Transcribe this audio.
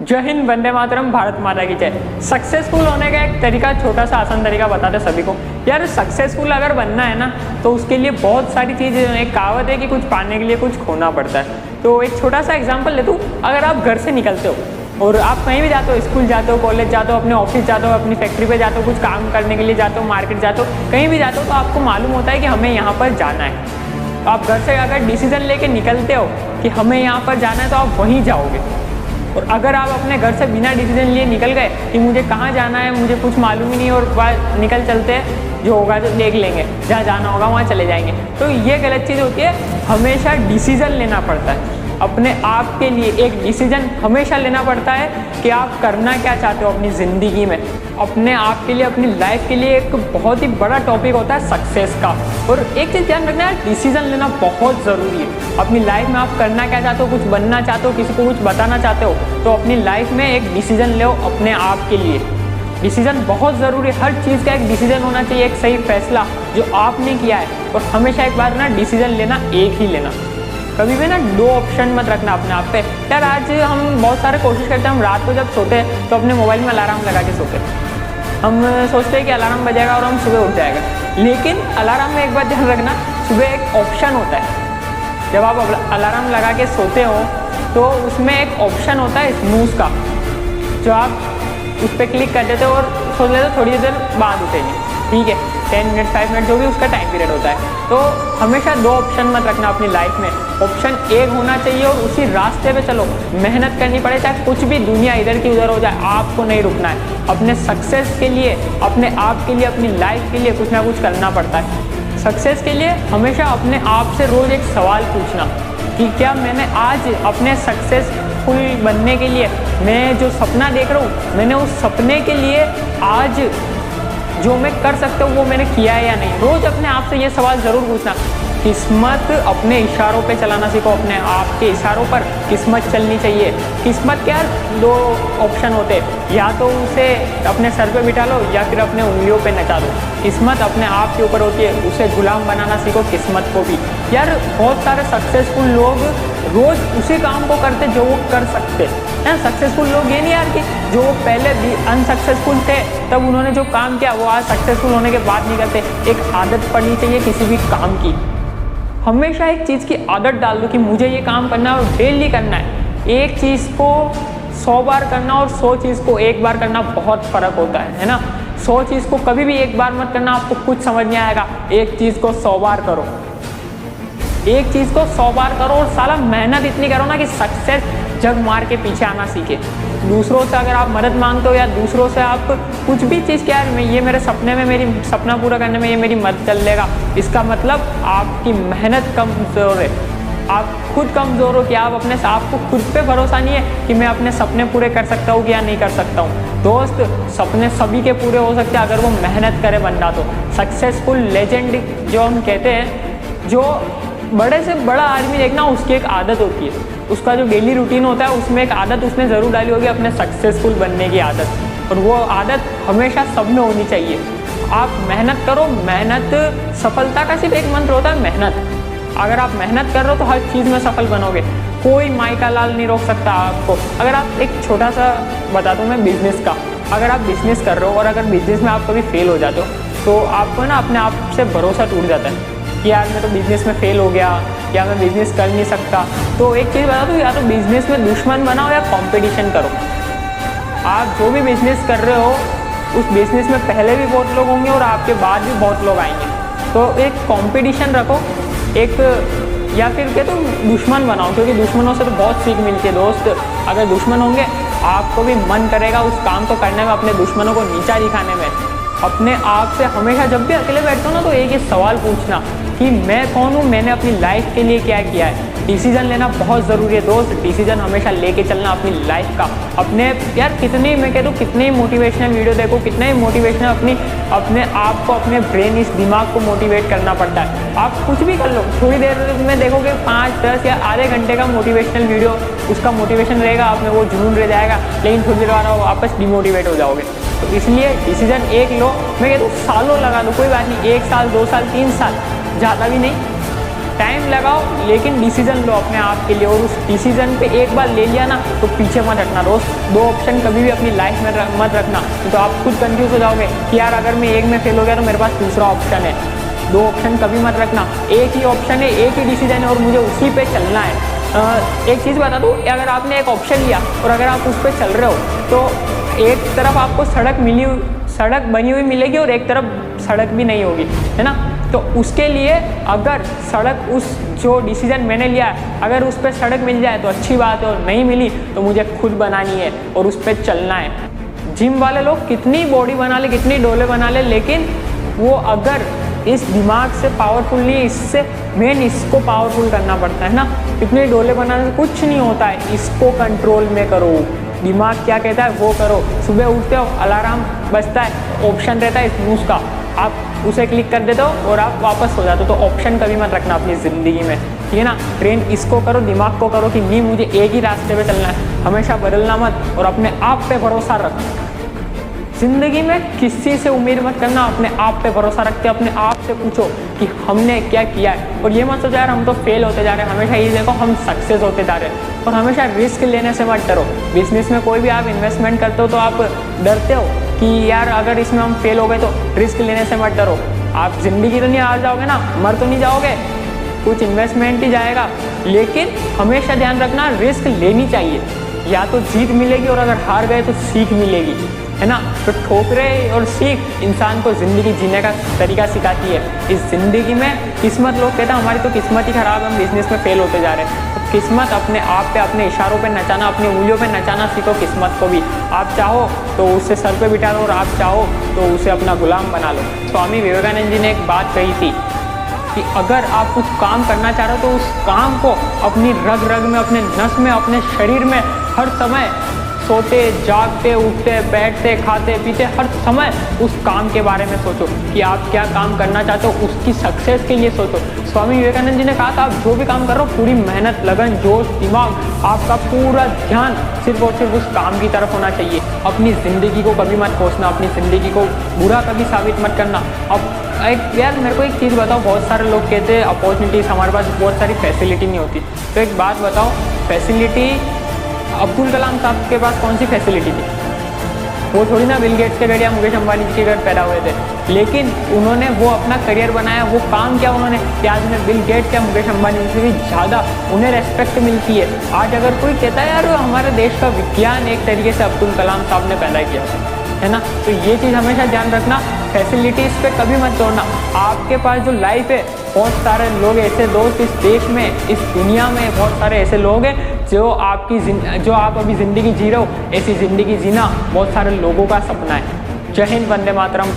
जय हिंद, वंदे मातरम, भारत माता की जय। सक्सेसफुल होने का एक तरीका, छोटा सा आसान तरीका बताते सभी को। यार सक्सेसफुल अगर बनना है ना तो उसके लिए बहुत सारी चीज़ें, एक कहावत है कि कुछ पाने के लिए कुछ खोना पड़ता है। तो एक छोटा सा एग्जांपल ले दूँ, अगर आप घर से निकलते हो और आप कहीं भी जाते हो, स्कूल जाते हो, कॉलेज जाते हो, अपने ऑफिस जाते हो, अपनी फैक्ट्री पे जाते हो, कुछ काम करने के लिए जाते हो, मार्केट जाते हो, कहीं भी जाते हो, तो आपको मालूम होता है कि हमें यहाँ पर जाना है। तो आप घर से अगर डिसीजन लेके निकलते हो कि हमें यहाँ पर जाना है तो आप वहीं जाओगे। और अगर आप अपने घर से बिना डिसीजन लिए निकल गए कि मुझे कहाँ जाना है, मुझे कुछ मालूम ही नहीं, और बाहर निकल चलते हैं, जो होगा तो देख लेंगे, जहाँ जाना होगा वहाँ चले जाएंगे, तो ये गलत चीज़ होती है। हमेशा डिसीजन लेना पड़ता है अपने आप के लिए। एक डिसीजन हमेशा लेना पड़ता है कि आप करना क्या चाहते हो अपनी ज़िंदगी में, अपने आप के लिए, अपनी लाइफ के लिए। एक बहुत ही बड़ा टॉपिक होता है सक्सेस का। और एक चीज़ ध्यान रखना है, डिसीजन लेना बहुत ज़रूरी है अपनी लाइफ में। आप करना क्या चाहते हो, कुछ बनना चाहते हो, किसी को कुछ बताना चाहते हो, तो अपनी लाइफ में एक डिसीजन लो अपने आप के लिए। डिसीजन बहुत ज़रूरी है, हर चीज़ का एक डिसीजन होना चाहिए, एक सही फैसला जो आपने किया है। और हमेशा एक बार ना डिसीजन लेना एक ही लेना, कभी भी ना दो ऑप्शन मत रखना अपने आप पे। यार आज हम बहुत सारे कोशिश करते हैं, हम रात को जब सोते हैं तो अपने मोबाइल में अलार्म लगा के सोते हैं। हम सोचते हैं कि अलार्म बजेगा और हम सुबह उठ जाएगा, लेकिन अलार्म में एक बात ध्यान रखना, सुबह एक ऑप्शन होता है। जब आप अलार्म लगा के सोते हो तो उसमें एक ऑप्शन होता है स्नूज़ का, जो आप उस पर क्लिक कर देते हो और सोच लेते हो थोड़ी देर बाद उठेंगे, ठीक है, 10 मिनट 5 मिनट जो भी उसका टाइम पीरियड होता है। तो हमेशा दो ऑप्शन मत रखना अपनी लाइफ में, ऑप्शन एक होना चाहिए और उसी रास्ते पे चलो। मेहनत करनी पड़े, चाहे कुछ भी दुनिया इधर की उधर हो जाए, आपको नहीं रुकना है। अपने सक्सेस के लिए, अपने आप के लिए, अपनी लाइफ के लिए कुछ ना कुछ करना पड़ता है। सक्सेस के लिए हमेशा अपने आप से रोज़ एक सवाल पूछना कि क्या मैंने आज अपने सक्सेसफुल बनने के लिए, मैं जो सपना देख रहा हूँ, मैंने उस सपने के लिए आज जो मैं कर सकता हूँ वो मैंने किया है या नहीं। रोज़ अपने आप से ये सवाल ज़रूर पूछना। किस्मत अपने इशारों पे चलाना सीखो, अपने आप के इशारों पर किस्मत चलनी चाहिए। किस्मत क्या, दो ऑप्शन होते हैं, या तो उसे अपने सर पे बिठा लो या फिर अपने उंगलियों पे नचा दो। किस्मत अपने आप के ऊपर होती है, उसे गुलाम बनाना सीखो किस्मत को भी। यार बहुत सारे सक्सेसफुल लोग रोज़ उसी काम को करते जो वो कर सकते हैं। सक्सेसफुल लोग ये नहीं यार कि जो पहले भी अनसक्सेसफुल थे तब उन्होंने जो काम किया वो आज सक्सेसफुल होने के बाद नहीं करते। एक आदत पड़नी चाहिए किसी भी काम की। हमेशा एक चीज़ की आदत डाल दो कि मुझे ये काम करना है और डेली करना है। एक चीज़ को 100 बार करना और 100 चीज़ को एक बार करना बहुत फ़र्क होता है ना। 100 चीज़ को कभी भी एक बार मत करना, आपको कुछ समझ नहीं आएगा। एक चीज़ को 100 बार करो, एक चीज़ को 100 बार करो और साला मेहनत इतनी करो ना कि सक्सेस जग मार के पीछे आना सीखे। दूसरों से अगर आप मदद मांगते हो या दूसरों से आप कुछ भी चीज़, क्या है ये मेरे सपने में, मेरी सपना पूरा करने में ये मेरी मदद कर लेगा, इसका मतलब आपकी मेहनत कमज़ोर है, आप खुद कमज़ोर हो कि आप अपने, आपको खुद पे भरोसा नहीं है कि मैं अपने सपने पूरे कर सकता हूँ कि या नहीं कर सकता हूँ। दोस्त, सपने सभी के पूरे हो सकते हैं अगर वो मेहनत करे बंदा तो। सक्सेसफुल लेजेंड जो हम कहते हैं, जो बड़े से बड़ा आदमी देखना, उसकी एक आदत होती है, उसका जो डेली रूटीन होता है उसमें एक आदत उसने ज़रूर डाली होगी, अपने सक्सेसफुल बनने की आदत। और वो आदत हमेशा सब में होनी चाहिए। आप मेहनत करो, मेहनत सफलता का सिर्फ एक मंत्र होता है, मेहनत। अगर आप मेहनत कर रहे हो तो हर चीज़ में सफल बनोगे, कोई माई का लाल नहीं रोक सकता आपको। अगर आप, एक छोटा सा बता दूँ मैं बिज़नेस का, अगर आप बिज़नेस कर रहे हो और अगर बिज़नेस में आप कभी फेल हो जाते हो तो आपको ना अपने आप से भरोसा टूट जाता है कि यार मैं तो बिज़नेस में फ़ेल हो गया, या मैं बिज़नेस कर नहीं सकता। तो एक चीज़ बता दूँ, या तो बिज़नेस में दुश्मन बनाओ या कंपटीशन करो। आप जो भी बिज़नेस कर रहे हो उस बिज़नेस में पहले भी बहुत लोग होंगे और आपके बाद भी बहुत लोग आएंगे, तो एक कंपटीशन रखो, एक, या फिर क्या, तो दुश्मन बनाओ, क्योंकि दुश्मनों से तो बहुत सीख मिलती है दोस्त। अगर दुश्मन होंगे आपको भी मन करेगा उस काम को करने में, अपने दुश्मनों को नीचा दिखाने में। अपने आप से हमेशा जब भी अकेले बैठते हो ना तो एक ही सवाल पूछना कि मैं कौन हूँ, मैंने अपनी लाइफ के लिए क्या किया है। डिसीजन लेना बहुत ज़रूरी है दोस्त, डिसीजन हमेशा लेके चलना अपनी लाइफ का। अपने यार कितनी, मैं कह दूँ कितने ही मोटिवेशनल वीडियो देखो, कितने ही मोटिवेशनल अपने आप को, अपने ब्रेन, इस दिमाग को मोटिवेट करना पड़ता है। आप कुछ भी कर लो, थोड़ी देर में देखोगे 5, 10 या आधे घंटे का मोटिवेशनल वीडियो, उसका मोटिवेशन रहेगा, आप में वो जुनून रह जाएगा, लेकिन थोड़ी देर बाद वापस डिमोटिवेट हो जाओगे। तो इसलिए डिसीजन एक लो, मैं कहता हूँ सालों लगा लो, कोई बात नहीं, 1 साल 2 साल 3 साल, ज़्यादा भी नहीं, टाइम लगाओ लेकिन डिसीजन लो अपने आप के लिए, और उस डिसीजन पे एक बार ले लिया ना तो पीछे मत हटना। दोस्त 2 ऑप्शन कभी भी अपनी लाइफ में मत रखना, तो आप खुद कंफ्यूज हो जाओगे कि यार अगर मैं एक में फेल हो गया तो मेरे पास दूसरा ऑप्शन है। 2 ऑप्शन कभी मत रखना, एक ही ऑप्शन है, एक ही डिसीजन है और मुझे उसी पे चलना है। एक चीज़ बता दूँ, अगर आपने एक ऑप्शन लिया और अगर आप उस पर चल रहे हो तो एक तरफ आपको सड़क बनी हुई मिलेगी और एक तरफ सड़क भी नहीं होगी, है ना। तो उसके लिए अगर सड़क, उस जो डिसीजन मैंने लिया है, अगर उस पर सड़क मिल जाए तो अच्छी बात है, और नहीं मिली तो मुझे खुद बनानी है और उस पर चलना है। जिम वाले लोग कितनी बॉडी बना ले, कितनी डोले बना ले, लेकिन वो अगर इस दिमाग से पावरफुल नहीं, इससे मेन इसको पावरफुल करना पड़ता है ना। इतने डोले बनाने से कुछ नहीं होता है, इसको कंट्रोल में करो। दिमाग क्या कहता है वो करो। सुबह उठते हो, अलार्म बजता है, ऑप्शन रहता है स्नूज़ का, आप उसे क्लिक कर देते हो और आप वापस हो जाते हो। तो ऑप्शन कभी मत रखना अपनी ज़िंदगी में, ठीक है ना। ट्रेन इसको करो, दिमाग को करो कि नहीं मुझे एक ही रास्ते पे चलना है, हमेशा बदलना मत और अपने आप पे भरोसा रख। ज़िंदगी में किसी से उम्मीद मत करना, अपने आप पे भरोसा रखते अपने आप से पूछो कि हमने क्या किया है। और ये मत सोचो यार हम तो फेल होते जा रहे हैं, हमेशा ये देखो हम सक्सेस होते जा रहे हैं। और हमेशा रिस्क लेने से मत डरो। बिजनेस में कोई भी आप इन्वेस्टमेंट करते हो तो आप डरते हो कि यार अगर इसमें हम फेल हो गए तो रिस्क लेने से मत डरो। आप ज़िंदगी तो नहीं हार जाओगे ना, मर तो नहीं जाओगे, कुछ इन्वेस्टमेंट ही जाएगा, लेकिन हमेशा ध्यान रखना रिस्क लेनी चाहिए। या तो जीत मिलेगी और अगर हार गए तो सीख मिलेगी, है ना। तो ठोकरें और सीख इंसान को ज़िंदगी जीने का तरीका सिखाती है। इस ज़िंदगी में किस्मत, लोग कहते हैं हमारी तो किस्मत ही ख़राब है, हम बिजनेस में फेल होते जा रहे हैं। तो किस्मत अपने आप पे, अपने इशारों पे नचाना, अपनी उंगलियों पे नचाना सीखो किस्मत को भी। आप चाहो तो उसे सर पे बिठा लो और आप चाहो तो उसे अपना गुलाम बना लो। स्वामी विवेकानंद जी ने एक बात कही थी कि अगर आप कुछ काम करना चाह रहे हो तो उस काम को अपनी रग रग में, अपने नस में, अपने शरीर में हर समय, सोते जागते उठते बैठते खाते पीते हर समय उस काम के बारे में सोचो कि आप क्या काम करना चाहते हो, उसकी सक्सेस के लिए सोचो। स्वामी विवेकानंद जी ने कहा था आप जो भी काम कर रहे हो पूरी मेहनत, लगन, जोश, दिमाग, आपका पूरा ध्यान सिर्फ और सिर्फ उस काम की तरफ होना चाहिए। अपनी ज़िंदगी को कभी मत कोसना, अपनी ज़िंदगी को बुरा कभी साबित मत करना। अब यार मेरे को एक चीज़ बताओ, बहुत सारे लोग कहते हैं अपॉर्चुनिटीज़ हमारे पास बहुत सारी फैसिलिटी नहीं होती। तो एक बात बताओ, फैसिलिटी अब्दुल कलाम साहब के पास कौन सी फैसिलिटी थी? वो थोड़ी ना बिल गेट्स के घर या मुकेश अंबानी जी के घर पैदा हुए थे, लेकिन उन्होंने वो अपना करियर बनाया। वो काम किया उन्होंने कि आज में बिल गेट्स या मुकेश अंबानी से भी ज़्यादा उन्हें रेस्पेक्ट मिलती है। आज अगर कोई कहता है यार हमारे देश का विज्ञान एक तरीके से अब्दुल कलाम साहब ने पैदा किया, है ना। तो ये चीज़ हमेशा ध्यान रखना, फैसिलिटीज़ पे कभी मत छोड़ना। आपके पास जो लाइफ है, बहुत सारे लोग ऐसे, दोस्त इस देश में, इस दुनिया में बहुत सारे ऐसे लोग हैं जो आप अभी ज़िंदगी जी रहे हो, ऐसी ज़िंदगी जीना बहुत सारे लोगों का सपना है। जय हिंद, वंदे मातरम।